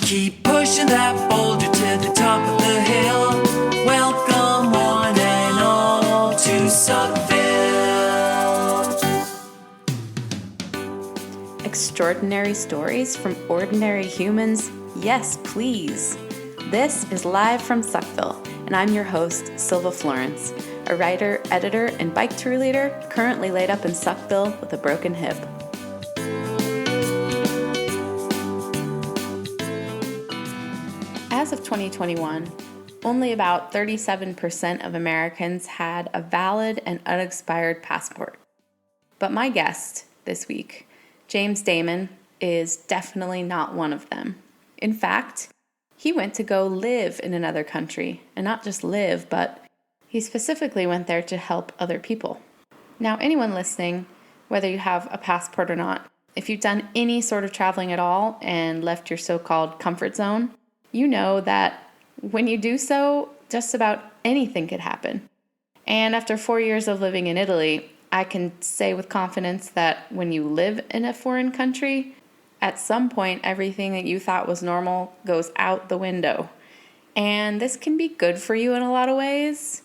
Keep pushing that boulder to the top of the hill. Welcome one and all to Suckville. Extraordinary stories from ordinary humans? Yes, please. This is Live from Suckville, and I'm your host, Silva Florence, a writer, editor, and bike tour leader currently laid up in Suckville with a broken hip. As of 2021, only about 37% of Americans had a valid and unexpired passport. But my guest this week, James Damman, is definitely not one of them. In fact, he went to go live in another country, and not just live, but he specifically went there to help other people. Now, anyone listening, whether you have a passport or not, if you've done any sort of traveling at all and left your so-called comfort zone, you know that when you do so, just about anything could happen. And after 4 years of living in Italy, I can say with confidence that when you live in a foreign country, at some point, everything that you thought was normal goes out the window. And this can be good for you in a lot of ways,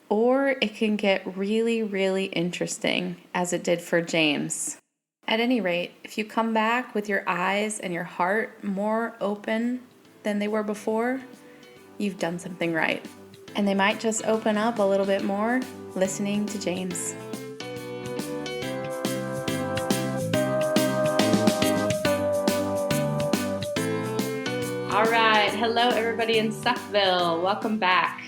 or it can get really, really interesting, as it did for James. At any rate, if you come back with your eyes and your heart more open than they were before, you've done something right. And they might just open up a little bit more listening to James. All right. Hello, everybody in Suckville. Welcome back.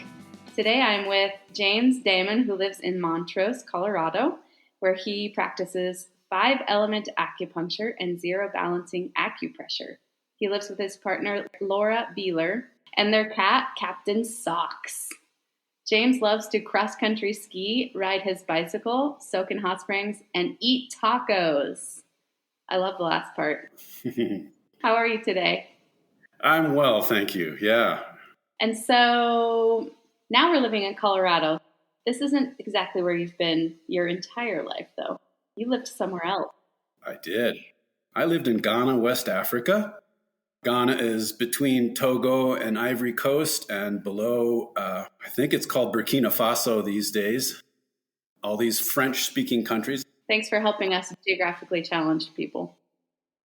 Today I'm with James Damman, who lives in Montrose, Colorado, where he practices 5-element acupuncture and zero balancing acupressure. He lives with his partner, Laura Beeler, and their cat, Captain Socks. James loves to cross-country ski, ride his bicycle, soak in hot springs, and eat tacos. I love the last part. How are you today? I'm well, thank you. Yeah. And so now we're living in Colorado. This isn't exactly where you've been your entire life, though. You lived somewhere else. I did. I lived in Ghana, West Africa. Ghana is between Togo and Ivory Coast and below, I think it's called Burkina Faso these days. All these French-speaking countries. Thanks for helping us geographically challenged people.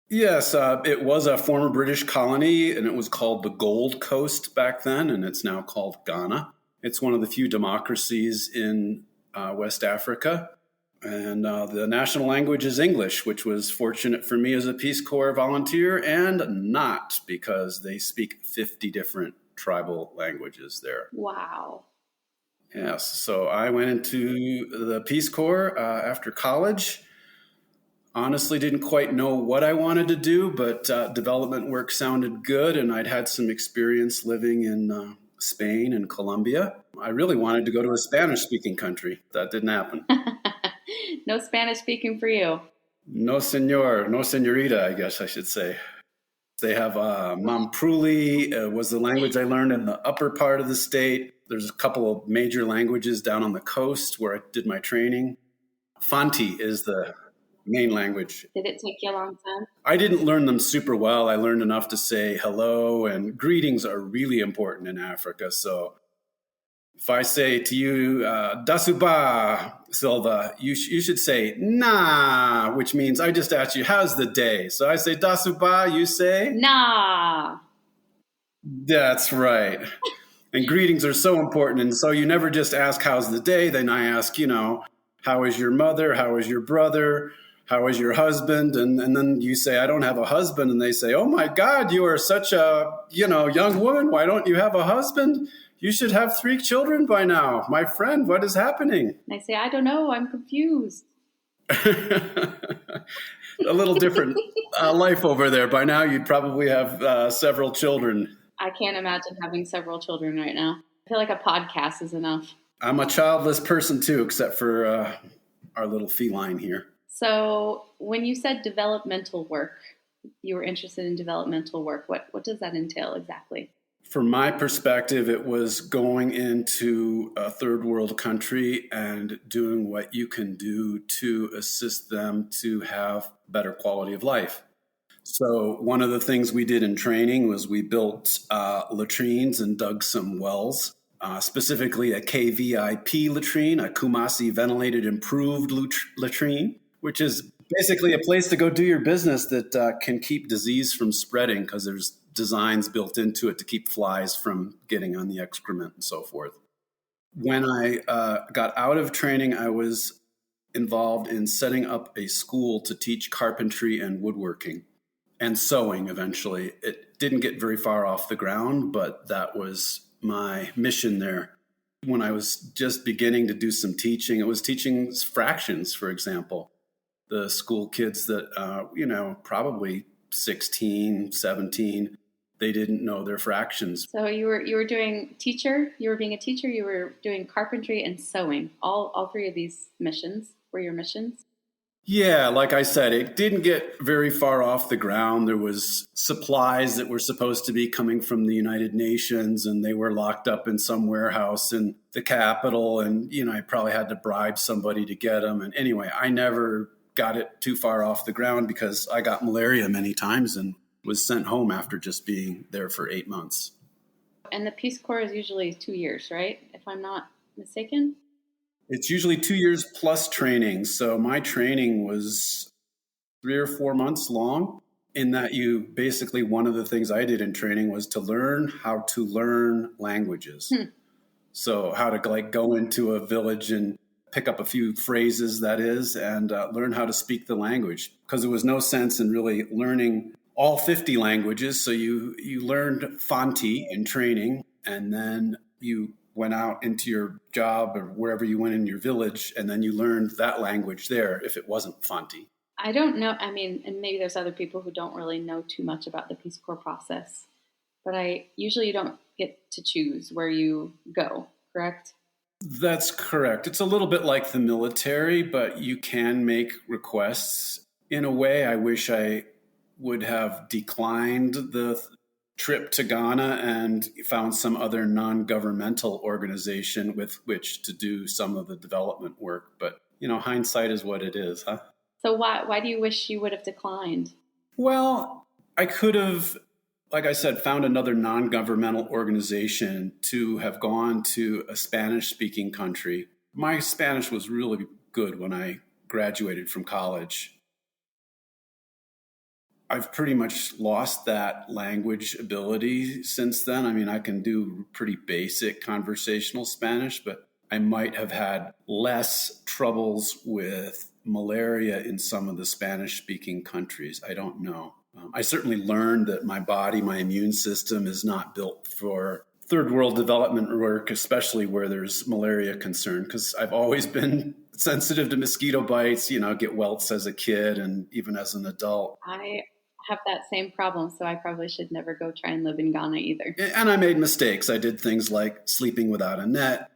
Yes, it was a former British colony, and it was called the Gold Coast back then, and it's now called Ghana. It's one of the few democracies in West Africa. And the national language is English, which was fortunate for me as a Peace Corps volunteer, and not, because they speak 50 different tribal languages there. Wow. Yes, so I went into the Peace Corps after college. Honestly, didn't quite know what I wanted to do, but development work sounded good, and I'd had some experience living in Spain and Colombia. I really wanted to go to a Spanish-speaking country. That didn't happen. No Spanish speaking for you. No senor, no senorita, I guess I should say. They have Mampruli was the language I learned in the upper part of the state. There's a couple of major languages down on the coast where I did my training. Fanti is the main language. Did it take you a long time? I didn't learn them super well. I learned enough to say hello, and greetings are really important in Africa. So if I say to you, Dasuba, Silva, you should say, nah, which means I just asked you, how's the day? So I say, Dasuba, you say? Nah. That's right. And greetings are so important. And so you never just ask, how's the day? Then I ask, how is your mother? How is your brother? How is your husband? And then you say, I don't have a husband. And they say, oh my God, you are such a, young woman. Why don't you have a husband? You should have 3 children by now. My friend, what is happening? And I say, I don't know. I'm confused. A little different life over there. By now, you'd probably have several children. I can't imagine having several children right now. I feel like a podcast is enough. I'm a childless person too, except for our little feline here. So when you said developmental work, you were interested in developmental work. What does that entail exactly? From my perspective, it was going into a third world country and doing what you can do to assist them to have better quality of life. So one of the things we did in training was we built latrines and dug some wells, specifically a KVIP latrine, a Kumasi ventilated improved latrine, which is basically a place to go do your business that can keep disease from spreading because there's designs built into it to keep flies from getting on the excrement and so forth. When I got out of training, I was involved in setting up a school to teach carpentry and woodworking and sewing eventually. It didn't get very far off the ground, but that was my mission there. When I was just beginning to do some teaching, it was teaching fractions, for example. The school kids that, probably 16, 17, they didn't know their fractions. So you were doing teacher, you were being a teacher, you were doing carpentry and sewing. All three of these missions were your missions? Yeah, like I said, it didn't get very far off the ground. There was supplies that were supposed to be coming from the United Nations, and they were locked up in some warehouse in the capital. And, I probably had to bribe somebody to get them. And anyway, I never got it too far off the ground because I got malaria many times and was sent home after just being there for 8 months. And the Peace Corps is usually 2 years, right? If I'm not mistaken? It's usually 2 years plus training. So my training was 3 or 4 months long, in that one of the things I did in training was to learn how to learn languages. So how to go into a village and pick up a few phrases, and learn how to speak the language, because there was no sense in really learning all 50 languages. So you learned Fanti in training, and then you went out into your job or wherever you went in your village, and then you learned that language there if it wasn't Fanti. I don't know. I mean, and maybe there's other people who don't really know too much about the Peace Corps process, but you don't get to choose where you go, correct? That's correct. It's a little bit like the military, but you can make requests. In a way, I wish I would have declined the trip to Ghana and found some other non-governmental organization with which to do some of the development work. But, hindsight is what it is, huh? So why do you wish you would have declined? Well, I could have, like I said, found another non-governmental organization to have gone to a Spanish-speaking country. My Spanish was really good when I graduated from college. I've pretty much lost that language ability since then. I mean, I can do pretty basic conversational Spanish, but I might have had less troubles with malaria in some of the Spanish-speaking countries. I don't know. I certainly learned that my immune system is not built for third world development work, especially where there's malaria concern, because I've always been sensitive to mosquito bites, get welts as a kid and even as an adult. I have that same problem, so I probably should never go try and live in Ghana either. And I made mistakes. I did things like sleeping without a net,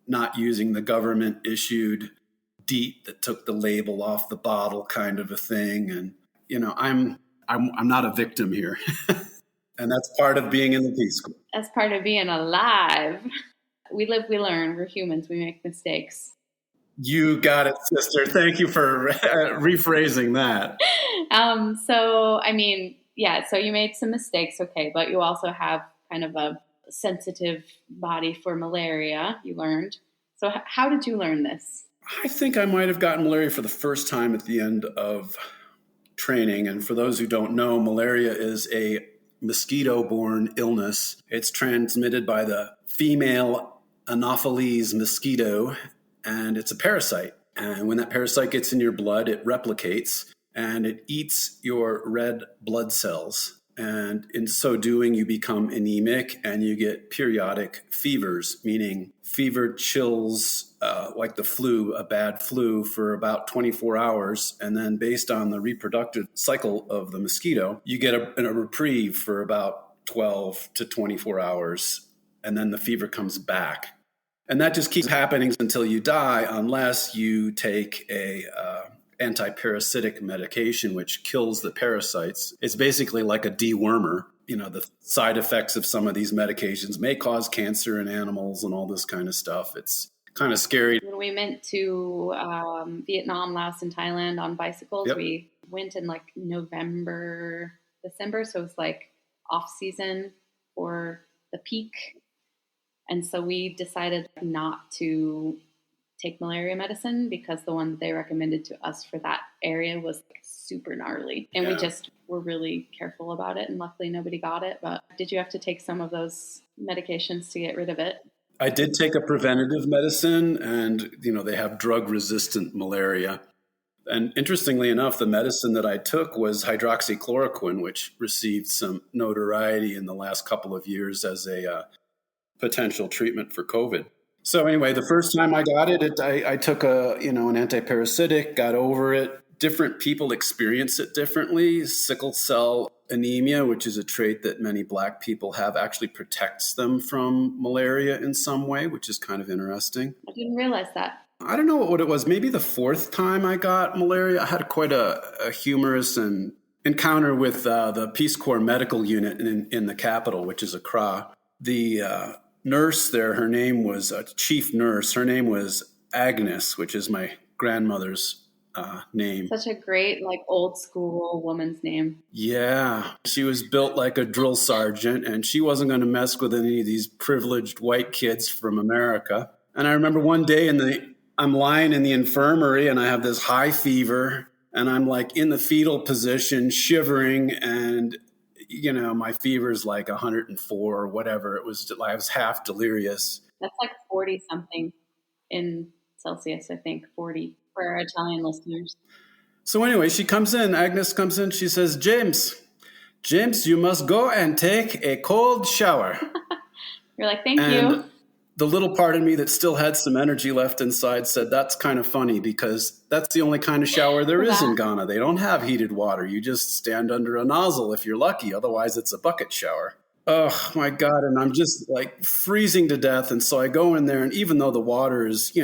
not using the government issued DEET that took the label off the bottle kind of a thing. And, I'm not a victim here. And that's part of being in the Peace Corps. That's part of being alive. We live, we learn. We're humans. We make mistakes. You got it, sister. Thank you for rephrasing that. So you made some mistakes, okay, but you also have kind of a sensitive body for malaria, you learned. So how did you learn this? I think I might have gotten malaria for the first time at the end of training. And for those who don't know, malaria is a mosquito-borne illness. It's transmitted by the female Anopheles mosquito, and it's a parasite. And when that parasite gets in your blood, it replicates and it eats your red blood cells. And in so doing, you become anemic and you get periodic fevers, meaning fever chills like the flu, a bad flu, for about 24 hours. And then based on the reproductive cycle of the mosquito, you get a reprieve for about 12 to 24 hours. And then the fever comes back. And that just keeps happening until you die, unless you take a anti-parasitic medication, which kills the parasites. It's basically like a dewormer. The side effects of some of these medications may cause cancer in animals and all this kind of stuff. It's kind of scary. When we went to Vietnam, Laos, and Thailand on bicycles, Yep. We went in like November December, so it was like off season for the peak. And so we decided not to take malaria medicine because the one that they recommended to us for that area was like super gnarly. And we just were really careful about it. And luckily nobody got it. But did you have to take some of those medications to get rid of it? I did take a preventative medicine, and, they have drug-resistant malaria. And interestingly enough, the medicine that I took was hydroxychloroquine, which received some notoriety in the last couple of years as a potential treatment for COVID. So anyway, the first time I got it, I took an antiparasitic, got over it. Different people experience it differently. Sickle cell anemia, which is a trait that many Black people have, actually protects them from malaria in some way, which is kind of interesting. I didn't realize that. I don't know what it was. Maybe the fourth time I got malaria, I had quite a humorous encounter with the Peace Corps medical unit in the Capitol, which is Accra. The nurse there, her name was a chief nurse. Her name was Agnes, which is my grandmother's name. Such a great, like, old school woman's name. Yeah. She was built like a drill sergeant, and she wasn't going to mess with any of these privileged white kids from America. And I remember one day I'm lying in the infirmary, and I have this high fever, and I'm like in the fetal position, shivering, and my fever's like 104 or whatever. I was half delirious. That's like 40 something in Celsius, I think, 40 for our Italian listeners. So anyway, Agnes comes in, she says, James, you must go and take a cold shower. You're like, thank you. The little part of me that still had some energy left inside said, that's kind of funny, because that's the only kind of shower there is in Ghana. They don't have heated water. You just stand under a nozzle if you're lucky. Otherwise, it's a bucket shower. Oh, my God. And I'm just like freezing to death. And so I go in there, and even though the water is,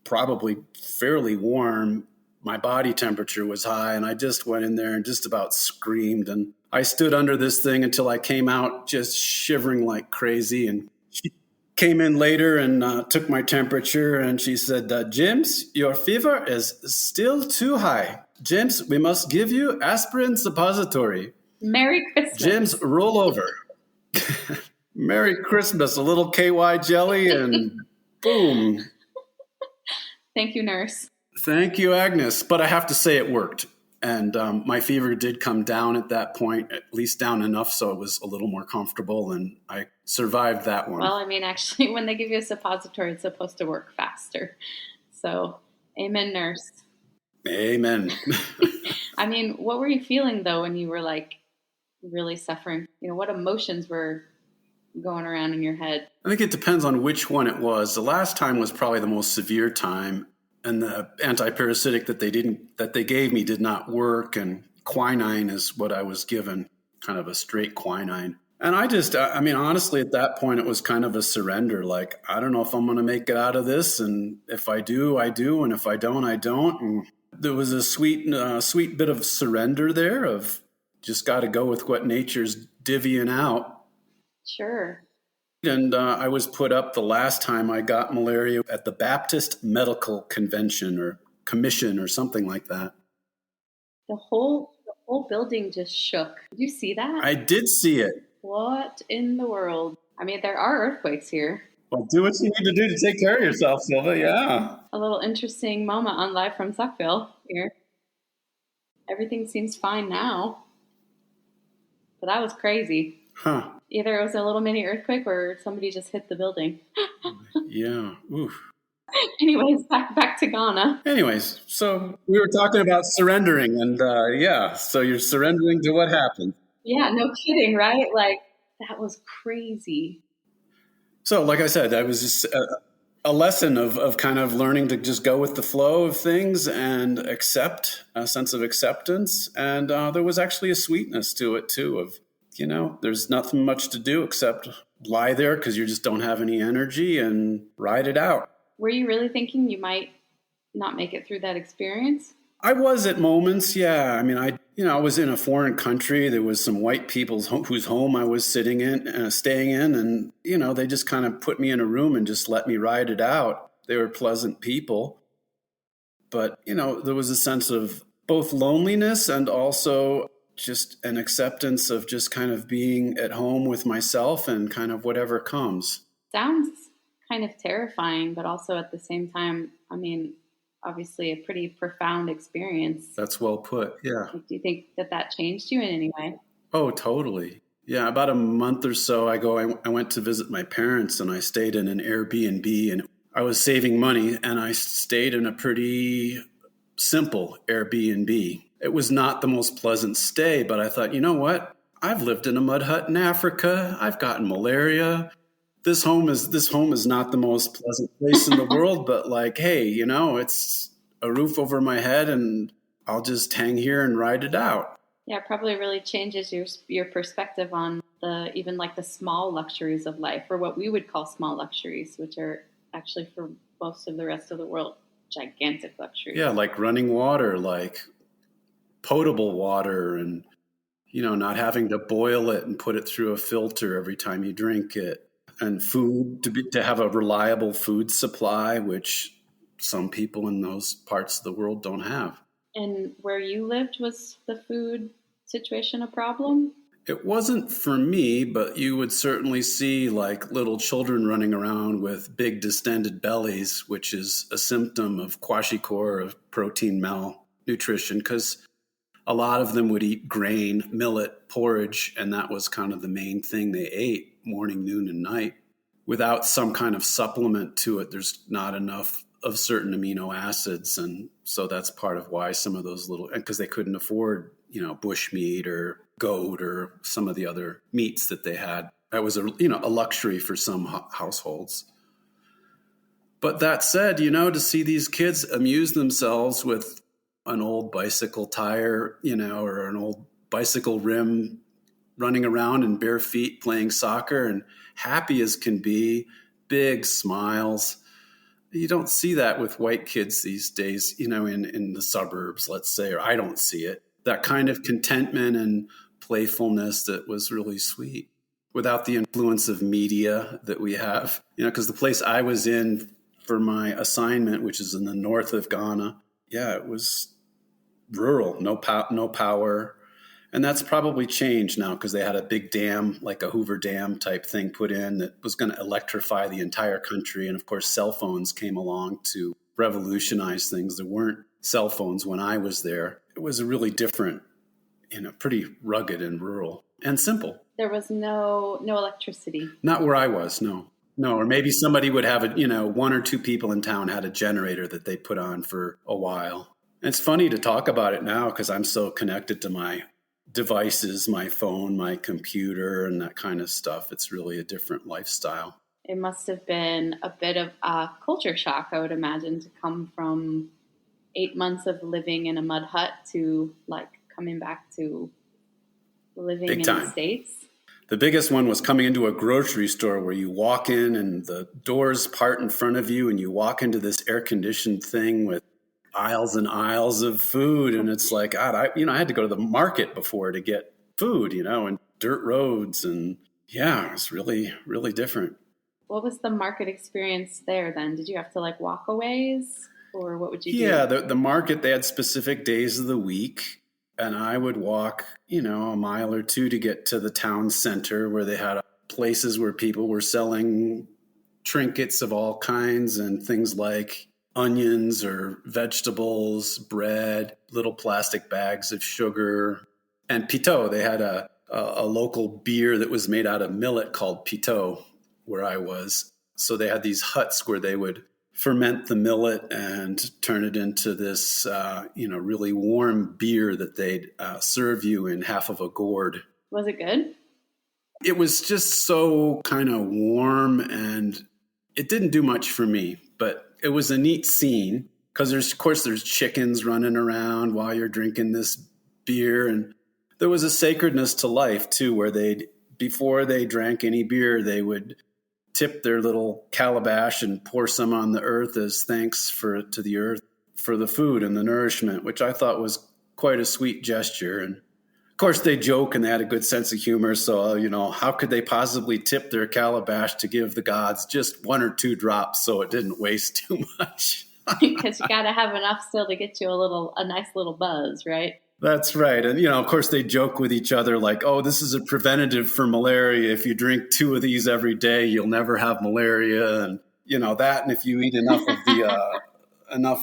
probably fairly warm, my body temperature was high. And I just went in there and just about screamed. And I stood under this thing until I came out just shivering like crazy. And she came in later and took my temperature, and she said, James, your fever is still too high. James, we must give you aspirin suppository. Merry Christmas. James, roll over. Merry Christmas. A little KY jelly, and boom. Thank you, nurse. Thank you, Agnes. But I have to say it worked. And my fever did come down at that point, at least down enough so it was a little more comfortable, and I survived that one. Well, I mean, actually, when they give you a suppository, it's supposed to work faster. So, amen, nurse. Amen. I mean, what were you feeling, though, when you were, like, really suffering? What emotions were going around in your head? I think it depends on which one it was. The last time was probably the most severe time. And the antiparasitic that they gave me did not work. And quinine is what I was given, kind of a straight quinine. And honestly, at that point, it was kind of a surrender. Like, I don't know if I'm going to make it out of this. And if I do, I do. And if I don't, I don't. And there was a sweet bit of surrender there of just got to go with what nature's divvying out. Sure. And I was put up the last time I got malaria at the Baptist Medical Convention or Commission or something like that. The whole building just shook. Did you see that? I did see it. What in the world? I mean, there are earthquakes here. Well, do what you need to do to take care of yourself, Silva. Yeah. A little interesting moment on Live from Suckville here. Everything seems fine now. But that was crazy. Huh. Either it was a little mini earthquake or somebody just hit the building. Yeah. Oof. Anyways, back to Ghana. Anyways, so we were talking about surrendering, and so you're surrendering to what happened. Yeah, no kidding, right? Like, that was crazy. So, like I said, that was just a lesson of kind of learning to just go with the flow of things and accept, a sense of acceptance. And there was actually a sweetness to it, too, of, there's nothing much to do except lie there because you just don't have any energy and ride it out. Were you really thinking you might not make it through that experience? I was at moments, yeah. I mean, I was in a foreign country. There was some white people whose home I was staying in, and, they just kind of put me in a room and just let me ride it out. They were pleasant people. But, there was a sense of both loneliness and also just an acceptance of just kind of being at home with myself and kind of whatever comes. Sounds kind of terrifying, but also at the same time, I mean, obviously a pretty profound experience. That's well put. Yeah. Like, do you think that changed you in any way? Oh, totally. Yeah. About a month or so ago, I went to visit my parents and I stayed in an Airbnb, and I was saving money and I stayed in a pretty simple Airbnb. It was not the most pleasant stay, but I thought, you know what? I've lived in a mud hut in Africa. I've gotten malaria. This home is not the most pleasant place in the world, but like, hey, it's a roof over my head and I'll just hang here and ride it out. Yeah, it probably really changes your perspective on even like the small luxuries of life, or what we would call small luxuries, which are actually for most of the rest of the world gigantic luxuries. Yeah, like running water, like potable water, and not having to boil it and put it through a filter every time you drink it, and food to have a reliable food supply, which some people in those parts of the world don't have. And where you lived, was the food situation a problem? It wasn't for me, but you would certainly see like little children running around with big distended bellies, which is a symptom of kwashiorkor, of protein malnutrition, because a lot of them would eat grain, millet, porridge, and that was kind of the main thing they ate morning, noon, and night. Without some kind of supplement to it, there's not enough of certain amino acids. And so that's part of why some of those because they couldn't afford, bush meat or goat or some of the other meats that they had. That was a luxury for some households. But that said, to see these kids amuse themselves with an old bicycle tire, or an old bicycle rim, running around in bare feet playing soccer and happy as can be, big smiles. You don't see that with white kids these days, in the suburbs, let's say, or I don't see it. That kind of contentment and playfulness that was really sweet without the influence of media that we have. Because the place I was in for my assignment, which is in the north of Ghana, it was rural, no power. And that's probably changed now because they had a big dam, like a Hoover Dam type thing put in that was going to electrify the entire country. And of course, cell phones came along to revolutionize things. There weren't cell phones when I was there. It was a really different, pretty rugged and rural and simple. There was no electricity. Not where I was, no. No, or maybe somebody would have one or two people in town had a generator that they put on for a while. And it's funny to talk about it now because I'm so connected to my devices, my phone, my computer, and that kind of stuff. It's really a different lifestyle. It must have been a bit of a culture shock, I would imagine, to come from 8 months of living in a mud hut to like coming back to living in the States. The biggest one was coming into a grocery store where you walk in and the doors part in front of you and you walk into this air-conditioned thing with aisles and aisles of food. And it's like, God, I had to go to the market before to get food, and dirt roads. And yeah, it's really, really different. What was the market experience there then? Did you have to like walk a ways, or what would you do? Yeah, the market, they had specific days of the week. And I would walk, a mile or two to get to the town center where they had places where people were selling trinkets of all kinds and things like onions or vegetables, bread, little plastic bags of sugar, and pitot. They had a local beer that was made out of millet called pitot where I was. So they had these huts where they would ferment the millet and turn it into this, really warm beer that they'd serve you in half of a gourd. Was it good? It was just so kind of warm, and it didn't do much for me, but it was a neat scene because there's chickens running around while you're drinking this beer. And there was a sacredness to life too, where before they drank any beer, they would tip their little calabash and pour some on the earth as thanks to the earth for the food and the nourishment, which I thought was quite a sweet gesture. And of course they joke and they had a good sense of humor. So, how could they possibly tip their calabash to give the gods just 1 or 2 drops so it didn't waste too much? Because you got to have enough still to get you a nice little buzz, right? That's right. And, of course, they joke with each other like, oh, this is a preventative for malaria. If you drink 2 of these every day, you'll never have malaria. And, that. And if you eat enough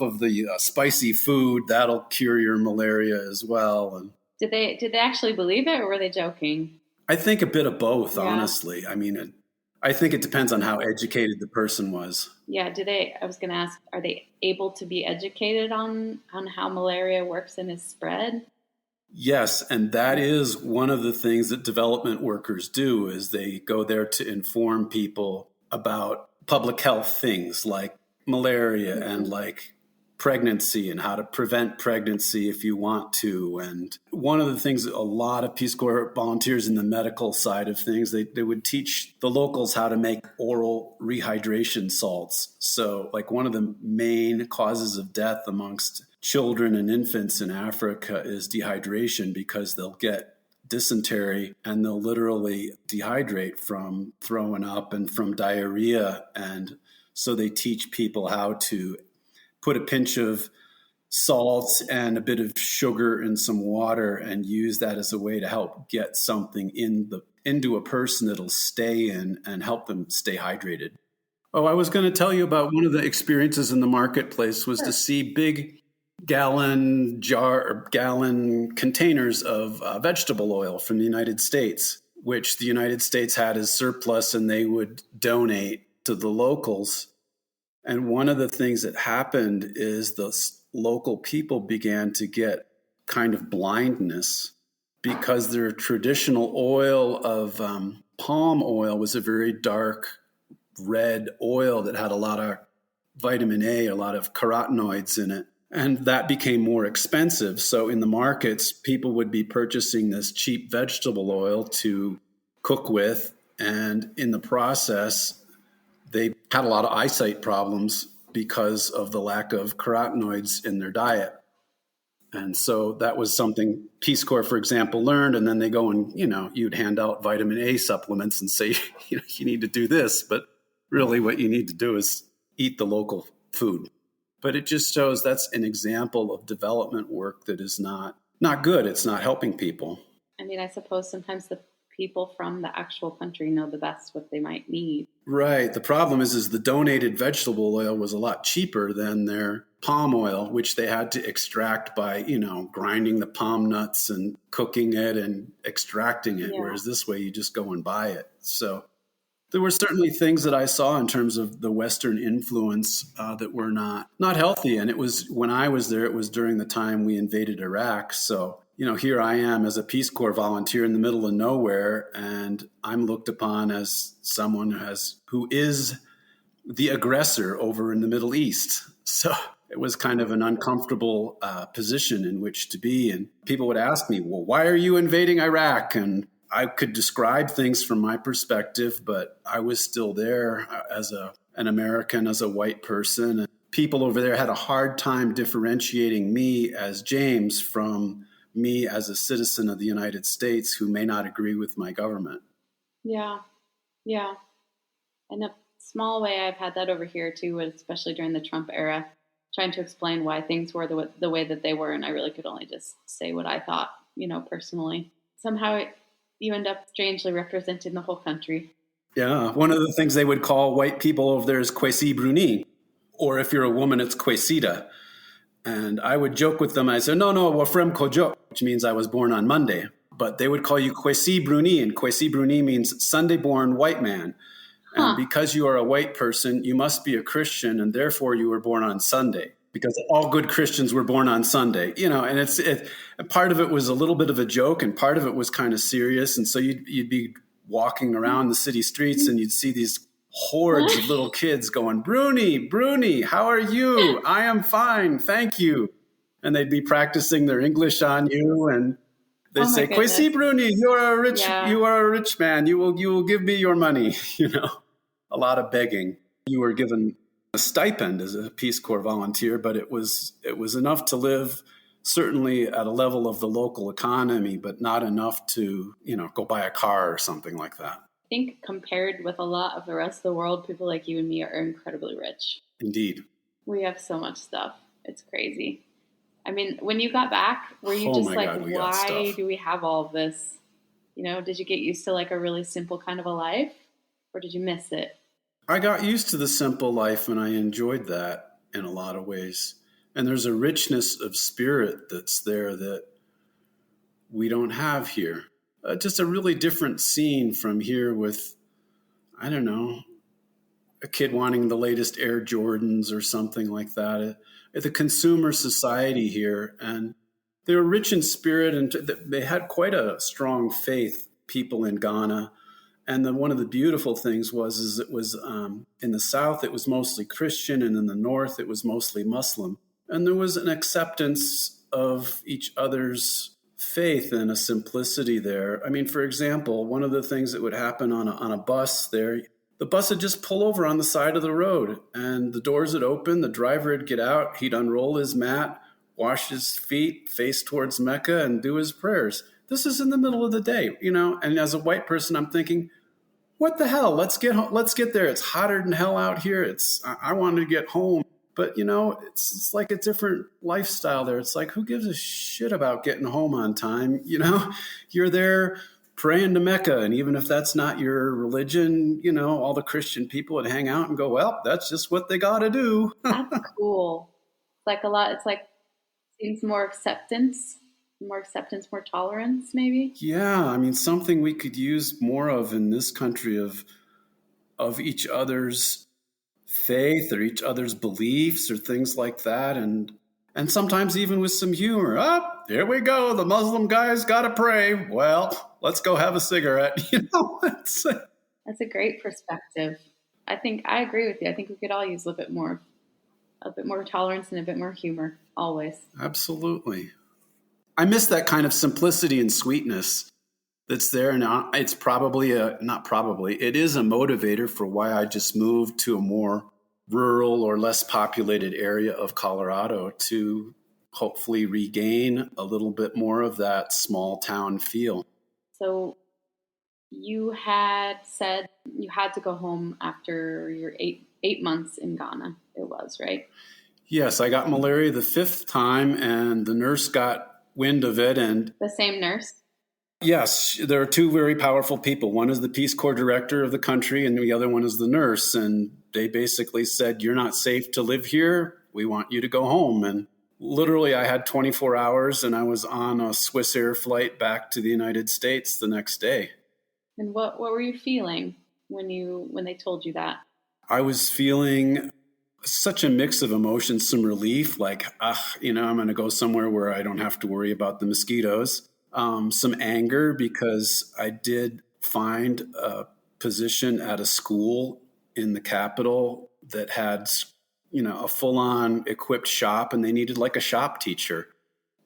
of the spicy food, that'll cure your malaria as well. And Did they actually believe it, or were they joking? I think a bit of both, Yeah. honestly. I mean, I think it depends on how educated the person was. Yeah, I was going to ask, are they able to be educated on how malaria works and is spread? Yes, and that is one of the things that development workers do is they go there to inform people about public health things like malaria and like pregnancy and how to prevent pregnancy if you want to. And one of the things that a lot of Peace Corps volunteers in the medical side of things, they would teach the locals how to make oral rehydration salts. So like one of the main causes of death amongst children and infants in Africa is dehydration because they'll get dysentery and they'll literally dehydrate from throwing up and from diarrhea. And so they teach people how to put a pinch of salt and a bit of sugar in some water and use that as a way to help get something into a person that'll stay in and help them stay hydrated. Oh, I was going to tell you about one of the experiences in the marketplace was to see big gallon containers of vegetable oil from the United States, which the United States had as surplus and they would donate to the locals. And one of the things that happened is the local people began to get kind of blindness because their traditional oil of palm oil was a very dark red oil that had a lot of vitamin A, a lot of carotenoids in it. And that became more expensive. So in the markets, people would be purchasing this cheap vegetable oil to cook with. And in the process, they had a lot of eyesight problems because of the lack of carotenoids in their diet. And so that was something Peace Corps, for example, learned. And then they go and, you'd hand out vitamin A supplements and say, you need to do this. But really what you need to do is eat the local food. But it just shows that's an example of development work that is not good. It's not helping people. I mean, I suppose sometimes the people from the actual country know the best what they might need. Right. The problem is the donated vegetable oil was a lot cheaper than their palm oil, which they had to extract by, grinding the palm nuts and cooking it and extracting it. Yeah. Whereas this way you just go and buy it. So there were certainly things that I saw in terms of the Western influence that were not healthy. And it was when I was there, it was during the time we invaded Iraq. So, here I am as a Peace Corps volunteer in the middle of nowhere, and I'm looked upon as someone who is the aggressor over in the Middle East. So it was kind of an uncomfortable position in which to be. And people would ask me, well, why are you invading Iraq? And I could describe things from my perspective, but I was still there as an American, as a white person. And people over there had a hard time differentiating me as James from me as a citizen of the United States who may not agree with my government. Yeah. Yeah. In a small way, I've had that over here too, especially during the Trump era, trying to explain why things were the way that they were. And I really could only just say what I thought, personally. Somehow you end up strangely representing the whole country. Yeah. One of the things they would call white people over there is Kwesi Bruni, or if you're a woman, it's Kwesida. And I would joke with them. I said, no, Wafrem Kojo, which means I was born on Monday. But they would call you Kwesi Bruni, and Kwesi Bruni means Sunday-born white man. And because you are a white person, you must be a Christian, and therefore you were born on Sunday. Because all good Christians were born on Sunday, and part of it was a little bit of a joke, and part of it was kind of serious. And so you'd be walking around the city streets, and you'd see these hordes of little kids going, Bruni, how are you? I am fine, thank you. And they'd be practicing their English on you, and they'd say, Kwesi Bruni, you are a rich man. You will give me your money. A lot of begging. You were given a stipend as a Peace Corps volunteer, but it was enough to live certainly at a level of the local economy, but not enough to, go buy a car or something like that. I think compared with a lot of the rest of the world, people like you and me are incredibly rich. Indeed. We have so much stuff. It's crazy. I mean, when you got back, were you Oh just my like, God, we got why stuff. do we have all of this? Did you get used to like a really simple kind of a life, or did you miss it? I got used to the simple life and I enjoyed that in a lot of ways. And there's a richness of spirit that's there that we don't have here. Just a really different scene from here with, I don't know, a kid wanting the latest Air Jordans or something like that. The consumer society here. And they were rich in spirit and they had quite a strong faith, people in Ghana. And then one of the beautiful things was is it was in the south it was mostly Christian, and in the north it was mostly Muslim, and there was an acceptance of each other's faith and a simplicity there. I mean, for example, one of the things that would happen on a bus there, the bus would just pull over on the side of the road, and the doors would open, the driver would get out, he'd unroll his mat, wash his feet, face towards Mecca, and do his prayers. This is in the middle of the day, and as a white person, I'm thinking, what the hell? Let's get there. It's hotter than hell out here. I wanted to get home, but it's like a different lifestyle there. It's like, who gives a shit about getting home on time? You're there praying to Mecca, and even if that's not your religion, all the Christian people would hang out and go, well, that's just what they got to do. That's cool. It's like a lot. It's like seems more acceptance, more tolerance, maybe. Yeah, I mean, something we could use more of in this country of each other's faith or each other's beliefs or things like that, and sometimes even with some humor. Here we go, the Muslim guy's got to pray. Well, let's go have a cigarette. That's a great perspective. I think I agree with you. I think we could all use a bit more tolerance and a bit more humor, always. Absolutely. I miss that kind of simplicity and sweetness that's there. And it's probably not probably, it is a motivator for why I just moved to a more rural or less populated area of Colorado to hopefully regain a little bit more of that small town feel. So you had said you had to go home after your eight months in Ghana. It was, right? Yes, I got malaria the fifth time, and the nurse got wind of it. And The same nurse? yes, there are two very powerful people. One is the Peace Corps director of the country, and the other one is the nurse. And they basically said, you're not safe to live here. We want you to go home. And literally, I had 24 hours, and I was on a Swiss Air flight back to the United States the next day. And what were you feeling when they told you that? I was feeling such a mix of emotions, some relief, like, I'm going to go somewhere where I don't have to worry about the mosquitoes. Some anger because I did find a position at a school in the capital that had, a full-on equipped shop, and they needed like a shop teacher.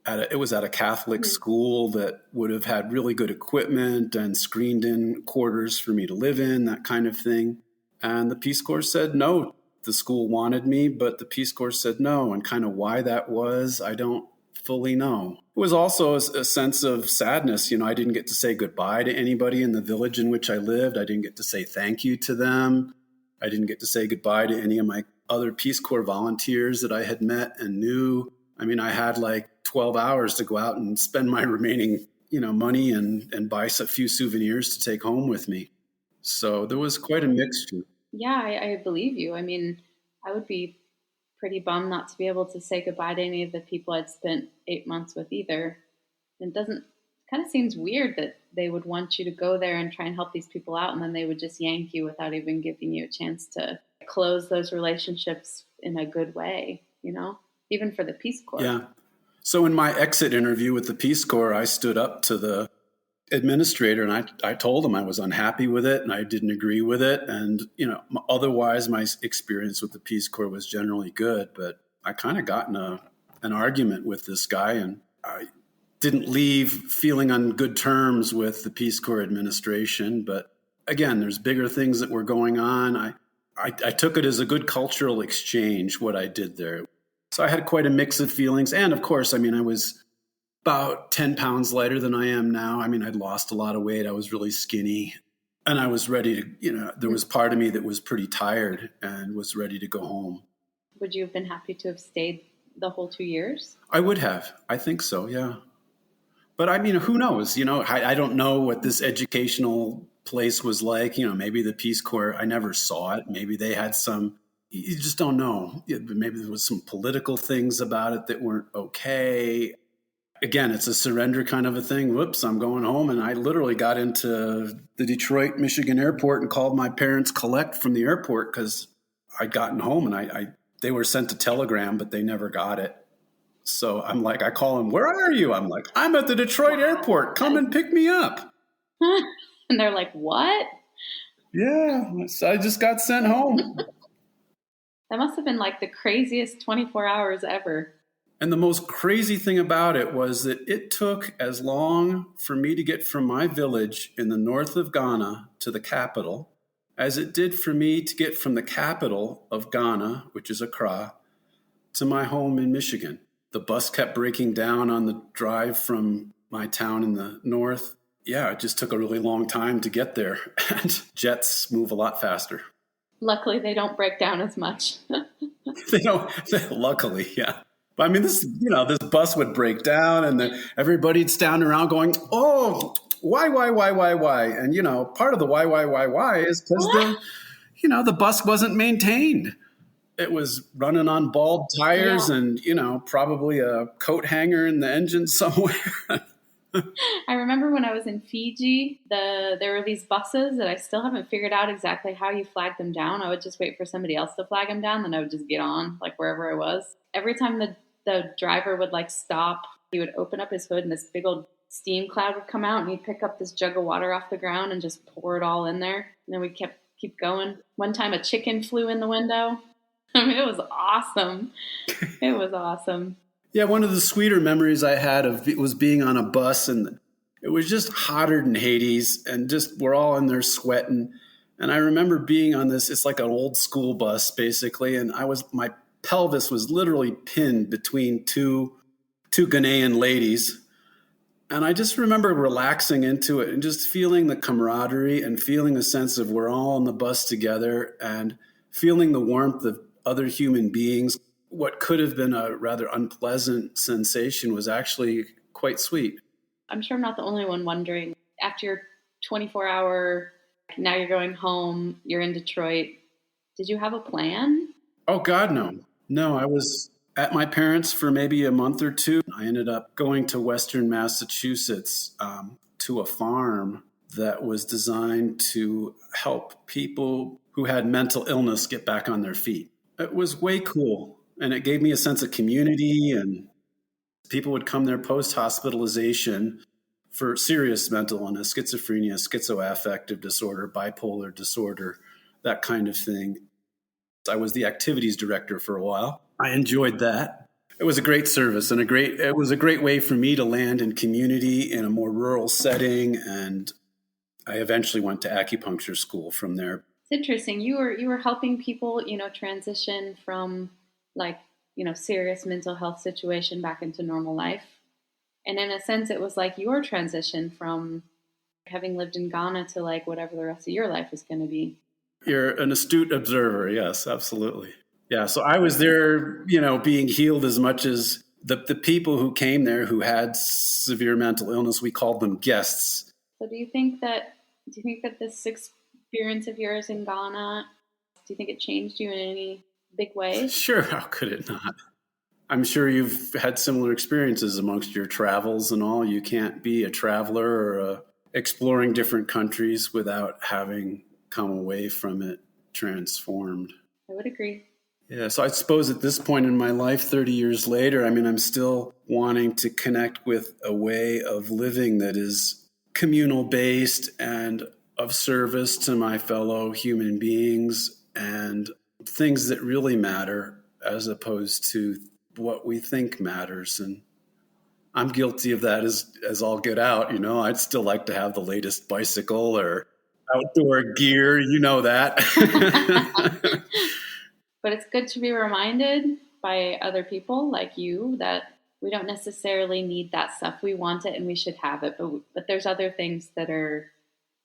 It was at a Catholic school that would have had really good equipment and screened-in quarters for me to live in, that kind of thing. And the Peace Corps said no. The school wanted me, but the Peace Corps said no. And kind of why that was, I don't fully know. It was also a sense of sadness. I didn't get to say goodbye to anybody in the village in which I lived. I didn't get to say thank you to them. I didn't get to say goodbye to any of my other Peace Corps volunteers that I had met and knew. I mean, I had like 12 hours to go out and spend my remaining, money and buy a few souvenirs to take home with me. So there was quite a mixture. Yeah, I believe you. I mean, I would be pretty bummed not to be able to say goodbye to any of the people I'd spent 8 months with either. It kind of seems weird that they would want you to go there and try and help these people out, and then they would just yank you without even giving you a chance to close those relationships in a good way, even for the Peace Corps. Yeah. So in my exit interview with the Peace Corps, I stood up to the administrator and I told him I was unhappy with it and I didn't agree with it. And, otherwise my experience with the Peace Corps was generally good, but I kind of got in an argument with this guy, and I didn't leave feeling on good terms with the Peace Corps administration. But again, there's bigger things that were going on. I took it as a good cultural exchange, what I did there. So I had quite a mix of feelings. And of course, I mean, I was about 10 pounds lighter than I am now. I mean, I'd lost a lot of weight. I was really skinny, and I was ready to, there was part of me that was pretty tired and was ready to go home. Would you have been happy to have stayed the whole 2 years? I would have. I think so, yeah. But I mean, who knows? I don't know what this educational place was like. Maybe the Peace Corps, I never saw it. Maybe they had some, you just don't know. Maybe there was some political things about it that weren't okay. Again, it's a surrender kind of a thing. Whoops, I'm going home. And I literally got into the Detroit, Michigan airport and called my parents collect from the airport because I'd gotten home and they were sent a telegram, but they never got it. So I'm like, I call them, where are you? I'm like, I'm at the Detroit airport. Come and pick me up. And they're like, what? Yeah, so I just got sent home. That must have been like the craziest 24 hours ever. And the most crazy thing about it was that it took as long for me to get from my village in the north of Ghana to the capital as it did for me to get from the capital of Ghana, which is Accra, to my home in Michigan. The bus kept breaking down on the drive from my town in the north. Yeah, it just took a really long time to get there. And jets move a lot faster. Luckily, they don't break down as much. They don't, luckily, yeah. But I mean, this bus would break down and everybody'd stand around going, oh, why? And, part of the why is because the bus wasn't maintained. It was running on bald tires and, probably a coat hanger in the engine somewhere. I remember when I was in Fiji, there were these buses that I still haven't figured out exactly how you flag them down. I would just wait for somebody else to flag them down, then I would just get on, like wherever I was. Every time the driver would like stop, he would open up his hood and this big old steam cloud would come out and he'd pick up this jug of water off the ground and just pour it all in there. And then we'd keep going. One time a chicken flew in the window. I mean, it was awesome. It was awesome. Yeah, one of the sweeter memories I had was being on a bus, and it was just hotter than Hades, and just we're all in there sweating. And I remember being on this, it's like an old school bus, basically, and my pelvis was literally pinned between two Ghanaian ladies. And I just remember relaxing into it and just feeling the camaraderie and feeling a sense of we're all on the bus together and feeling the warmth of other human beings. What could have been a rather unpleasant sensation was actually quite sweet. I'm sure I'm not the only one wondering, after your 24-hour, now you're going home, you're in Detroit, did you have a plan? Oh, God, no. No, I was at my parents' for maybe a month or two. I ended up going to Western Massachusetts to a farm that was designed to help people who had mental illness get back on their feet. It was way cool. And it gave me a sense of community, and people would come there post-hospitalization for serious mental illness, schizophrenia, schizoaffective disorder, bipolar disorder, that kind of thing. I was the activities director for a while. I enjoyed that. It was a great service and it was a great way for me to land in community in a more rural setting. And I eventually went to acupuncture school from there. It's interesting. You were helping people, transition from serious mental health situation back into normal life. And in a sense, it was like your transition from having lived in Ghana to like whatever the rest of your life is going to be. You're an astute observer. Yes, absolutely. Yeah. So I was there, being healed as much as the people who came there who had severe mental illness. We called them guests. So do you think that this experience of yours in Ghana, do you think it changed you in any big way? Sure. How could it not? I'm sure you've had similar experiences amongst your travels and all. You can't be a traveler or exploring different countries without having come away from it transformed. I would agree. Yeah. So I suppose at this point in my life, 30 years later, I'm still wanting to connect with a way of living that is communal based and of service to my fellow human beings and things that really matter as opposed to what we think matters. And I'm guilty of that as all get out. I'd still like to have the latest bicycle or outdoor gear, that. But it's good to be reminded by other people like you that we don't necessarily need that stuff. We want it and we should have it, but there's other things that are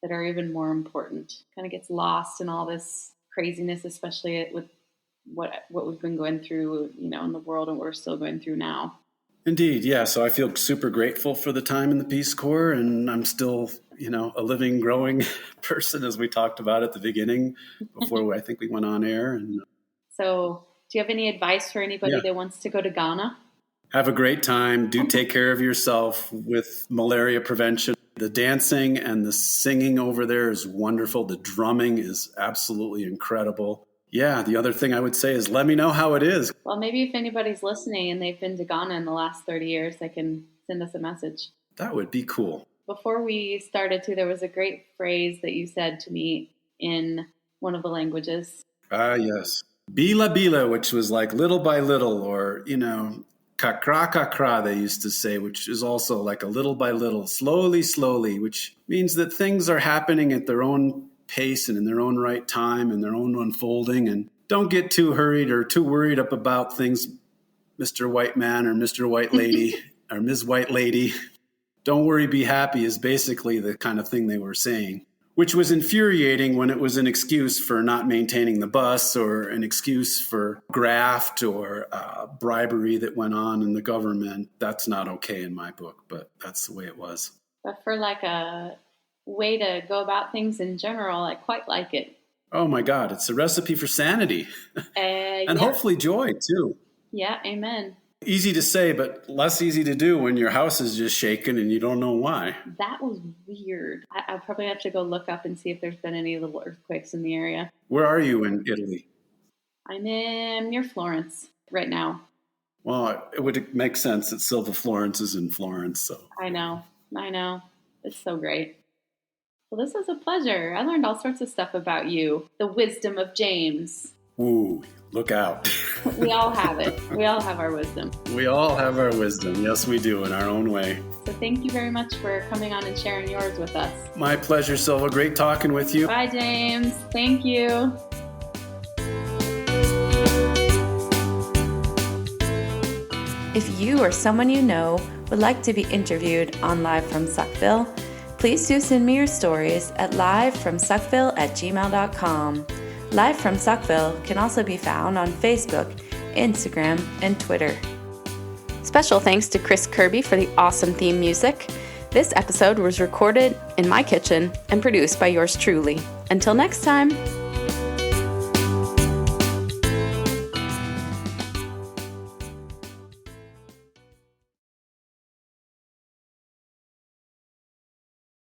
even more important. Kind of gets lost in all this craziness, especially with what we've been going through, in the world and what we're still going through now. Indeed, yeah. So I feel super grateful for the time in the Peace Corps, and I'm still, a living, growing person, as we talked about at the beginning before I think we went on air. And so, do you have any advice for anybody that wants to go to Ghana? Have a great time. Do take care of yourself with malaria prevention. The dancing and the singing over there is wonderful. The drumming is absolutely incredible. Yeah, the other thing I would say is let me know how it is. Well, maybe if anybody's listening and they've been to Ghana in the last 30 years, they can send us a message. That would be cool. Before we started there was a great phrase that you said to me in one of the languages. Yes. Bila bila, which was like little by little, or, kakra kakra, they used to say, which is also like a little by little, slowly, slowly, which means that things are happening at their own pace and in their own right time and their own unfolding. And don't get too hurried or too worried up about things, Mr. White Man or Mr. White Lady or Ms. White Lady. Don't worry, be happy is basically the kind of thing they were saying, which was infuriating when it was an excuse for not maintaining the bus or an excuse for graft or bribery that went on in the government. That's not okay in my book, but that's the way it was. But for like a way to go about things in general, I quite like it. Oh my God, it's a recipe for sanity. And hopefully joy too. Yeah, amen. Easy to say, but less easy to do when your house is just shaking and you don't know why. That was weird. I'll probably have to go look up and see if there's been any little earthquakes in the area. Where are you in Italy? I'm near Florence right now. Well, it would make sense that Silva Florence is in Florence. So I know. It's so great. Well, this was a pleasure. I learned all sorts of stuff about you. The wisdom of James. Ooh, look out. We all have it. We all have our wisdom. We all have our wisdom. Yes, we do, in our own way. So thank you very much for coming on and sharing yours with us. My pleasure, Silva. Great talking with you. Bye, James. Thank you. If you or someone you know would like to be interviewed on Live from Suckville, please do send me your stories at livefromsuckville@gmail.com. Live from Suckville can also be found on Facebook, Instagram, and Twitter. Special thanks to Chris Kirby for the awesome theme music. This episode was recorded in my kitchen and produced by yours truly. Until next time.